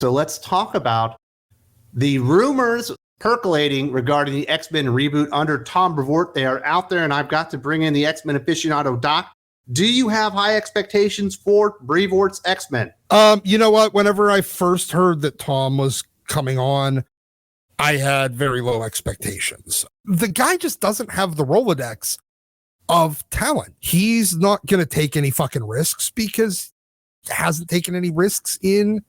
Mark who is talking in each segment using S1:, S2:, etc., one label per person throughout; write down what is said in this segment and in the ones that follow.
S1: So let's talk about the rumors percolating regarding the X-Men reboot under Tom Breevort. They are out there, and I've got to bring in the X-Men aficionado, Doc. Do you have high expectations for Breevort's X-Men?
S2: You know what? Whenever I first heard that Tom was coming on, I had very low expectations. The guy just doesn't have the Rolodex of talent. He's not going to take any fucking risks because he hasn't taken any risks in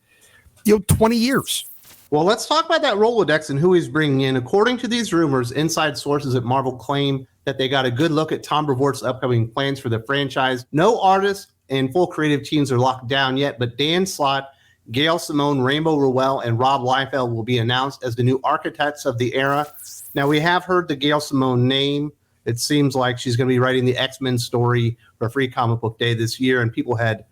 S2: 20 years.
S1: Well, let's talk about that Rolodex and who he's bringing in. According to these rumors, inside sources at Marvel claim that they got a good look at Tom Breevort's upcoming plans for the franchise. No artists and full creative teams are locked down yet, but Dan Slott, Gail Simone, Rainbow Rowell, and Rob Liefeld will be announced as the new architects of the era. Now, we have heard the Gail Simone name. It seems like she's going to be writing the X-Men story for Free Comic Book Day this year, and people had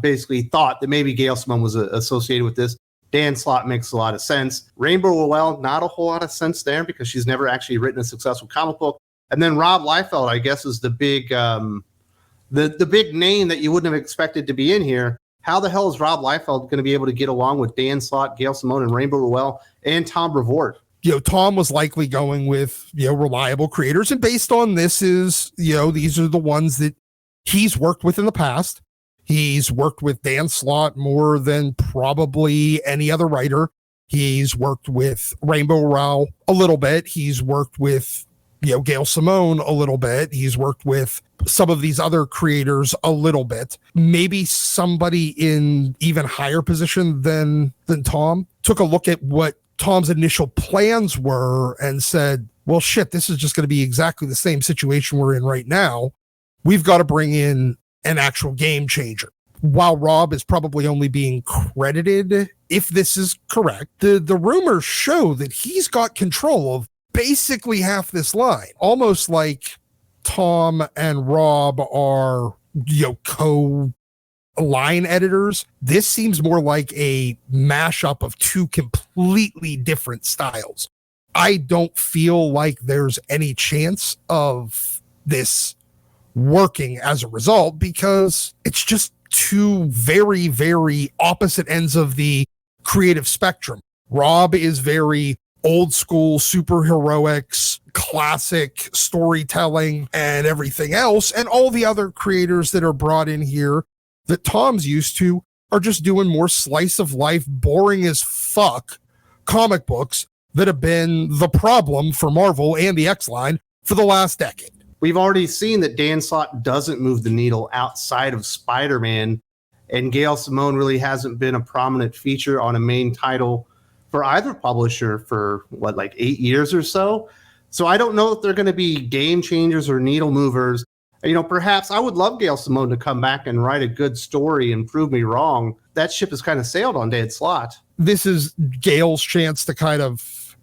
S1: basically thought that maybe Gail Simone was associated with this. Dan Slott makes a lot of sense. Rainbow Rowell, not a whole lot of sense there because she's never actually written a successful comic book. And then Rob Liefeld, I guess, is the big the big name that you wouldn't have expected to be in here. How the hell is Rob Liefeld going to be able to get along with Dan Slott, Gail Simone, and Rainbow Rowell and Tom Breevort?
S2: Tom was likely going with, reliable creators. And based on this is, these are the ones that he's worked with in the past. He's worked with Dan Slott more than probably any other writer. He's worked with Rainbow Rowell a little bit. He's worked with, Gail Simone a little bit. He's worked with some of these other creators a little bit. Maybe somebody in even higher position than Tom took a look at what Tom's initial plans were and said, well, shit, this is just going to be exactly the same situation we're in right now. We've got to bring in an actual game changer. While Rob is probably only being credited, if this is correct, the rumors show that he's got control of basically half this line, almost like Tom and Rob are, co-line editors. This seems more like a mashup of two completely different styles. I don't feel like there's any chance of this working as a result because it's just two very, very opposite ends of the creative spectrum. Rob is very old school superheroics, classic storytelling, and everything else. And all the other creators that are brought in here that Tom's used to are just doing more slice of life, boring as fuck comic books that have been the problem for Marvel and the X-Line for the last decade.
S1: We've already seen that Dan Slott doesn't move the needle outside of Spider-Man, and Gail Simone really hasn't been a prominent feature on a main title for either publisher for 8 years or so. So I don't know if they're going to be game changers or needle movers. Perhaps I would love Gail Simone to come back and write a good story and prove me wrong. That ship has kind of sailed on Dan Slott.
S2: This is Gail's chance to kind of,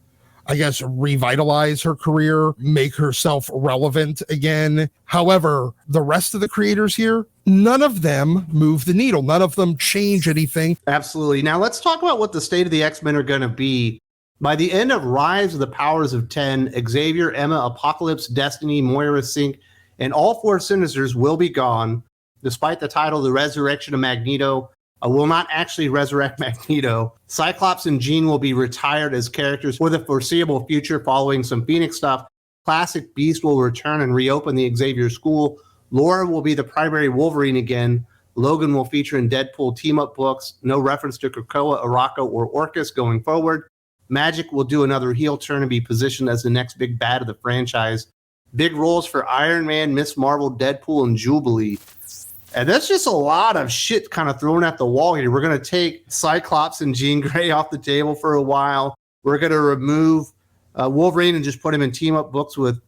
S2: I guess, revitalize her career, make herself relevant again. However, the rest of the creators here, none of them move the needle. None of them change anything.
S1: Absolutely. Now let's talk about what the state of the X-Men are going to be. By the end of Rise of the Powers of 10, Xavier, Emma, Apocalypse, Destiny, Moira, Synch, and all four Sinisters will be gone. Despite the title, The Resurrection of Magneto will not actually resurrect Magneto. Cyclops and Jean will be retired as characters for the foreseeable future following some Phoenix stuff. Classic Beast will return and reopen the Xavier School. Laura will be the primary Wolverine again. Logan will feature in Deadpool team-up books. No reference to Krakoa, Arakko, or Orcus going forward. Magic will do another heel turn and be positioned as the next big bad of the franchise. Big roles for Iron Man, Miss Marvel, Deadpool, and Jubilee. And that's just a lot of shit kind of thrown at the wall here. We're going to take Cyclops and Jean Grey off the table for a while. We're going to remove Wolverine and just put him in team-up books with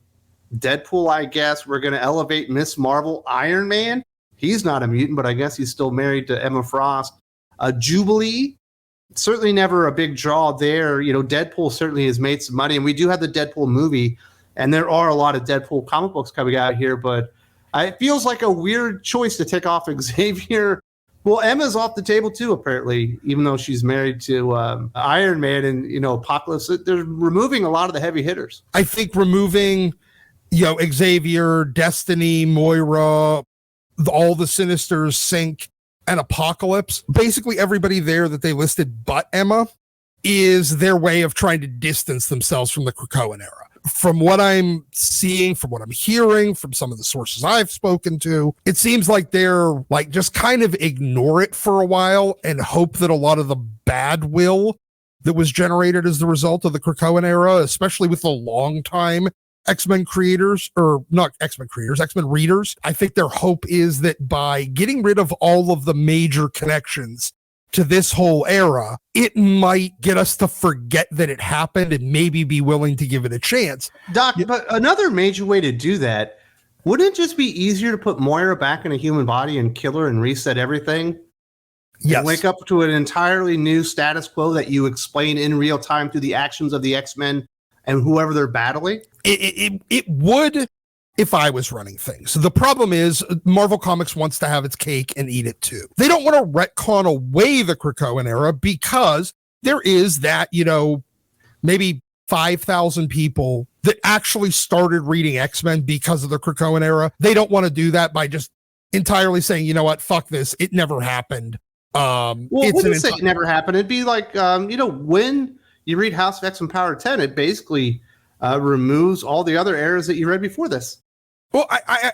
S1: Deadpool, I guess. We're going to elevate Miss Marvel. Iron Man, he's not a mutant, but I guess he's still married to Emma Frost. Jubilee, certainly never a big draw there. Deadpool certainly has made some money, and we do have the Deadpool movie, and there are a lot of Deadpool comic books coming out here, but it feels like a weird choice to take off Xavier. Well, Emma's off the table too, apparently, even though she's married to Iron Man and, Apocalypse. They're removing a lot of the heavy hitters.
S2: I think removing, Xavier, Destiny, Moira, all the Sinisters, Synch, and Apocalypse, basically everybody there that they listed but Emma is their way of trying to distance themselves from the Krakoan era. From what I'm seeing, from what I'm hearing, from some of the sources I've spoken to, it seems like they're like just kind of ignore it for a while and hope that a lot of the bad will that was generated as the result of the Krakoan era, especially with the longtime X-Men creators, or not X-Men creators, X-Men readers, I think their hope is that by getting rid of all of the major connections to this whole era, it might get us to forget that it happened and maybe be willing to give it a chance.
S1: Doc, but another major way to do that, wouldn't it just be easier to put Moira back in a human body and kill her and reset everything?
S2: Yes.
S1: And wake up to an entirely new status quo that you explain in real time through the actions of the X-Men and whoever they're battling?
S2: It would if I was running things. The problem is Marvel Comics wants to have its cake and eat it too. They don't want to retcon away the Krakoan era because there is that, maybe 5,000 people that actually started reading X-Men because of the Krakoan era. They don't want to do that by just entirely saying, you know what, fuck this. It never happened.
S1: Well, it wouldn't say it never happened. It'd be like, when you read House of X and Power 10, it basically removes all the other eras that you read before this.
S2: Well, I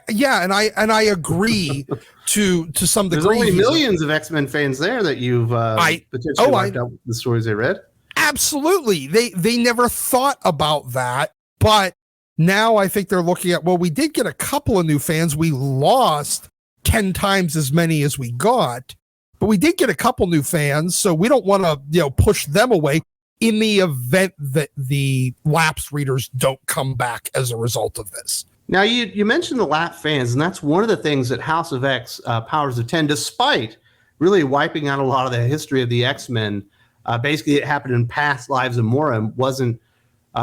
S2: agree to some degree.
S1: There's only millions of X-Men fans there that you've potentially wiped out the stories they read.
S2: Absolutely. They never thought about that, but now I think they're looking at, well, we did get a couple of new fans. We lost 10 times as many as we got, but we did get a couple new fans, so we don't want to, push them away in the event that the lapsed readers don't come back as a result of this.
S1: Now, you mentioned the lap fans, and that's one of the things that House of X, Powers of 10, despite really wiping out a lot of the history of the X-Men, basically it happened in past lives of Moira, wasn't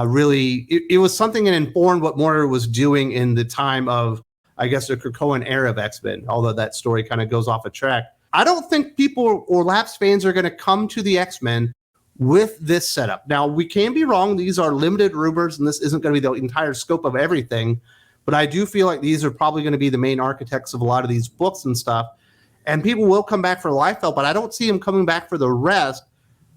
S1: really, it was something that informed what Moira was doing in the time of, I guess, the Krakoan era of X-Men, although that story kind of goes off a track. I don't think people or lapsed fans are going to come to the X-Men with this setup. Now, we can be wrong. These are limited rumors, and this isn't going to be the entire scope of everything. But I do feel like these are probably going to be the main architects of a lot of these books and stuff. And people will come back for Liefeld, but I don't see them coming back for the rest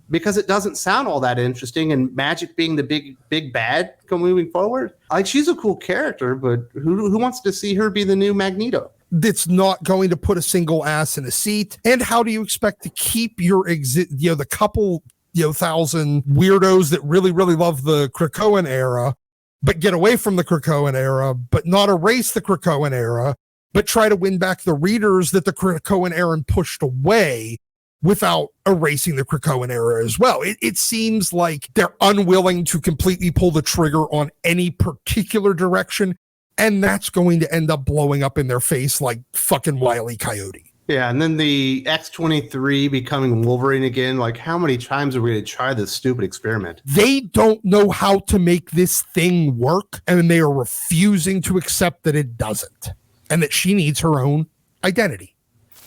S1: because it doesn't sound all that interesting. And Magic being the big bad moving forward, like, she's a cool character, but who wants to see her be the new Magneto?
S2: That's not going to put a single ass in a seat. And how do you expect to keep your the couple thousand weirdos that really, really love the Krakoan era, but get away from the Krakoan era, but not erase the Krakoan era, but try to win back the readers that the Krakoan era pushed away without erasing the Krakoan era as well? It seems like they're unwilling to completely pull the trigger on any particular direction, and that's going to end up blowing up in their face like fucking Wile E. Coyote.
S1: Yeah, and then the X-23 becoming Wolverine again. Like, how many times are we going to try this stupid experiment?
S2: They don't know how to make this thing work, and they are refusing to accept that it doesn't, and that she needs her own identity.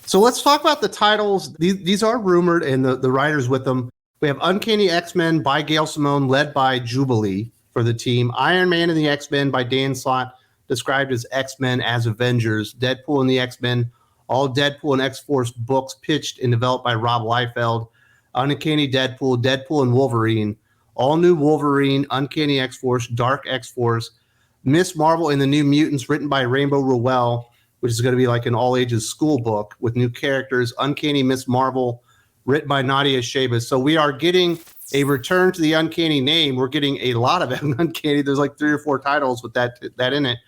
S1: So let's talk about the titles. These are rumored, and the writers with them. We have Uncanny X-Men by Gail Simone, led by Jubilee for the team. Iron Man and the X-Men by Dan Slott, described as X-Men as Avengers. Deadpool and the X-Men, all Deadpool and X-Force books pitched and developed by Rob Liefeld. Uncanny Deadpool, Deadpool and Wolverine, all new Wolverine, Uncanny X-Force, Dark X-Force, Miss Marvel and the New Mutants, written by Rainbow Rowell, which is going to be like an all-ages school book with new characters. Uncanny Miss Marvel, written by Nadia Shabas. So we are getting a return to the Uncanny name. We're getting a lot of Uncanny. There's like 3 or 4 titles with that in it.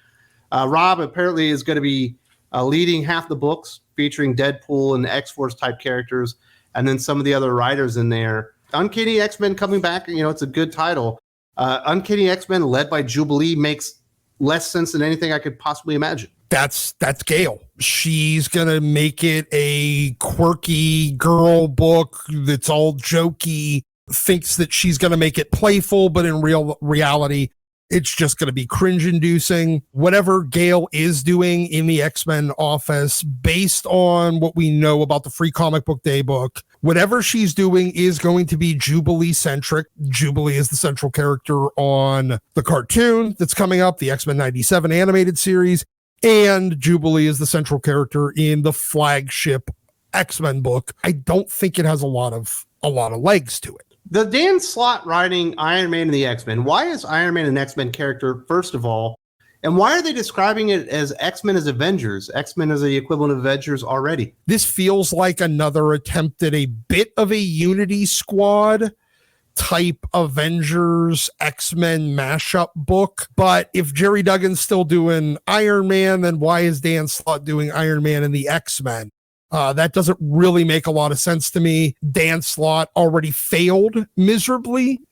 S1: Rob apparently is going to be leading half the books, featuring Deadpool and X-Force type characters, and then some of the other writers in there. Uncanny X-Men coming back, it's a good title. Uncanny X-Men led by Jubilee makes less sense than anything I could possibly imagine.
S2: That's Gail. She's going to make it a quirky girl book that's all jokey, thinks that she's going to make it playful, but in reality, it's just going to be cringe-inducing. Whatever Gail is doing in the X-Men office, based on what we know about the Free Comic Book Day book, whatever she's doing is going to be Jubilee-centric. Jubilee is the central character on the cartoon that's coming up, the X-Men 97 animated series, and Jubilee is the central character in the flagship X-Men book, I don't think it has a lot of legs to it.
S1: The Dan Slott writing Iron Man and the X-Men. Why is Iron Man an X-Men character, first of all? And why are they describing it as X-Men as Avengers? X-Men is the equivalent of Avengers already.
S2: This feels like another attempt at a bit of a Unity Squad type Avengers X-Men mashup book. But if Jerry Duggan's still doing Iron Man, then why is Dan Slott doing Iron Man and the X-Men? That doesn't really make a lot of sense to me. Dan Slott already failed miserably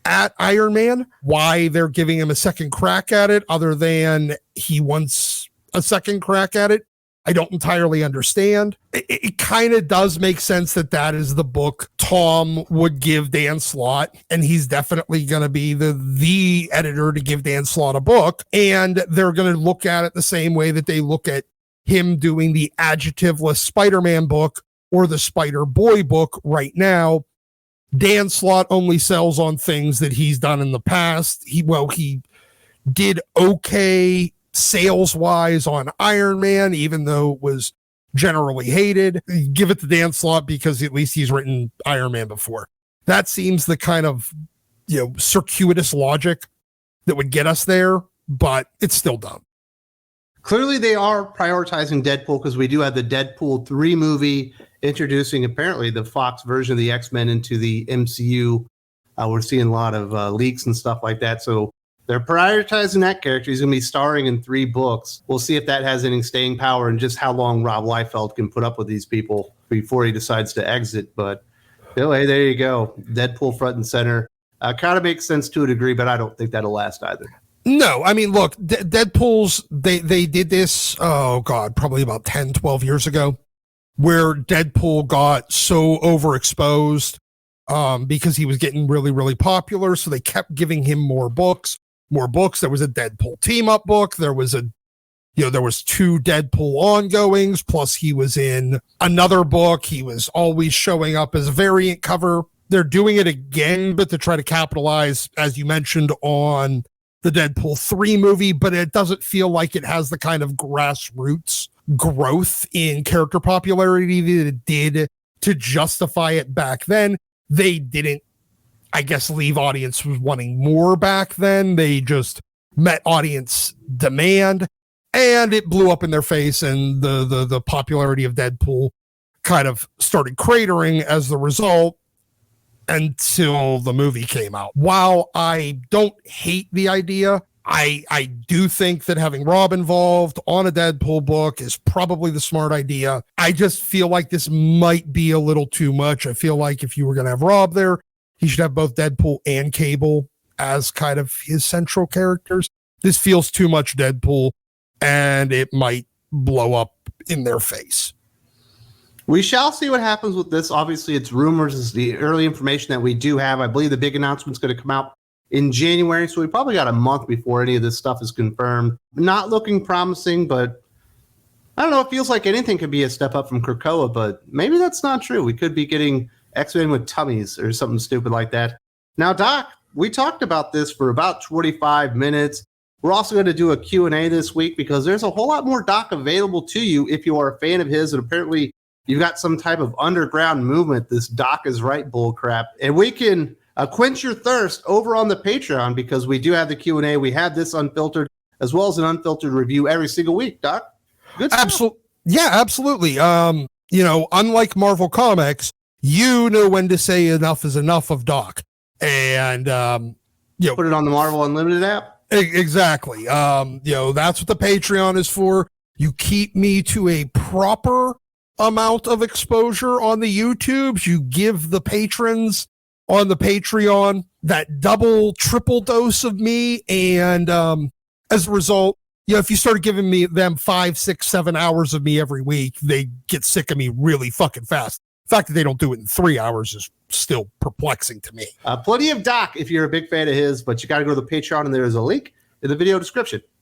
S2: at Iron Man. Why they're giving him a second crack at it, other than he wants a second crack at it, I don't entirely understand. It kind of does make sense that is the book Tom would give Dan Slott, and he's definitely going to be the editor to give Dan Slott a book, and they're going to look at it the same way that they look at him doing the adjectiveless Spider-Man book or the Spider-Boy book right now. Dan Slott only sells on things that he's done in the past. He did okay sales-wise on Iron Man, even though it was generally hated. Give it to Dan Slott because at least he's written Iron Man before. That seems the kind of, circuitous logic that would get us there, but it's still dumb.
S1: Clearly, they are prioritizing Deadpool because we do have the Deadpool 3 movie introducing apparently the Fox version of the X-Men into the MCU. We're seeing a lot of leaks and stuff like that. So they're prioritizing that character. He's going to be starring in 3 books. We'll see if that has any staying power and just how long Rob Liefeld can put up with these people before he decides to exit. But hey, there you go. Deadpool front and center. Kind of makes sense to a degree, but I don't think that'll last either.
S2: No, I mean, look, Deadpool's, they did this, probably about 10, 12 years ago, where Deadpool got so overexposed because he was getting really, really popular. So they kept giving him more books. There was a Deadpool team up book. There was there was 2 Deadpool ongoings, plus he was in another book. He was always showing up as a variant cover. They're doing it again, but to try to capitalize, as you mentioned, on the Deadpool 3 movie, but it doesn't feel like it has the kind of grassroots growth in character popularity that it did to justify it back then. They didn't, I guess, leave audiences wanting more back then. They just met audience demand, and it blew up in their face, and the popularity of Deadpool kind of started cratering as the result until the movie came out. While I don't hate the idea, I do think that having Rob involved on a Deadpool book is probably the smart idea. I just feel like this might be a little too much. I feel like if you were going to have Rob there, he should have both Deadpool and Cable as kind of his central characters. This feels too much Deadpool, and it might blow up in their face.
S1: We shall see what happens with this. Obviously, it's rumors. It's the early information that we do have. I believe the big announcement's going to come out in January, so we probably got a month before any of this stuff is confirmed. Not looking promising, but I don't know. It feels like anything could be a step up from Krakoa, but maybe that's not true. We could be getting X-Men with tummies or something stupid like that. Now, Doc, we talked about this for about 25 minutes. We're also going to do a Q&A this week because there's a whole lot more Doc available to you if you are a fan of his, and apparently you've got some type of underground movement, this Doc is right bull crap. And we can quench your thirst over on the Patreon because we do have the Q&A. We have this unfiltered as well as an unfiltered review every single week, Doc. Good stuff.
S2: Absolutely. Yeah, absolutely. Unlike Marvel Comics, you know when to say enough is enough of Doc. And,
S1: put it on the Marvel Unlimited app.
S2: Exactly. That's what the Patreon is for. You keep me to a proper amount of exposure on the YouTubes. You give the patrons on the Patreon that double, triple dose of me. And as a result, if you started giving them 5, 6, 7 hours of me every week, they get sick of me really fucking fast. The fact that they don't do it in 3 hours is still perplexing to me.
S1: Plenty of Doc if you're a big fan of his, but you got to go to the Patreon, and there is a link in the video description.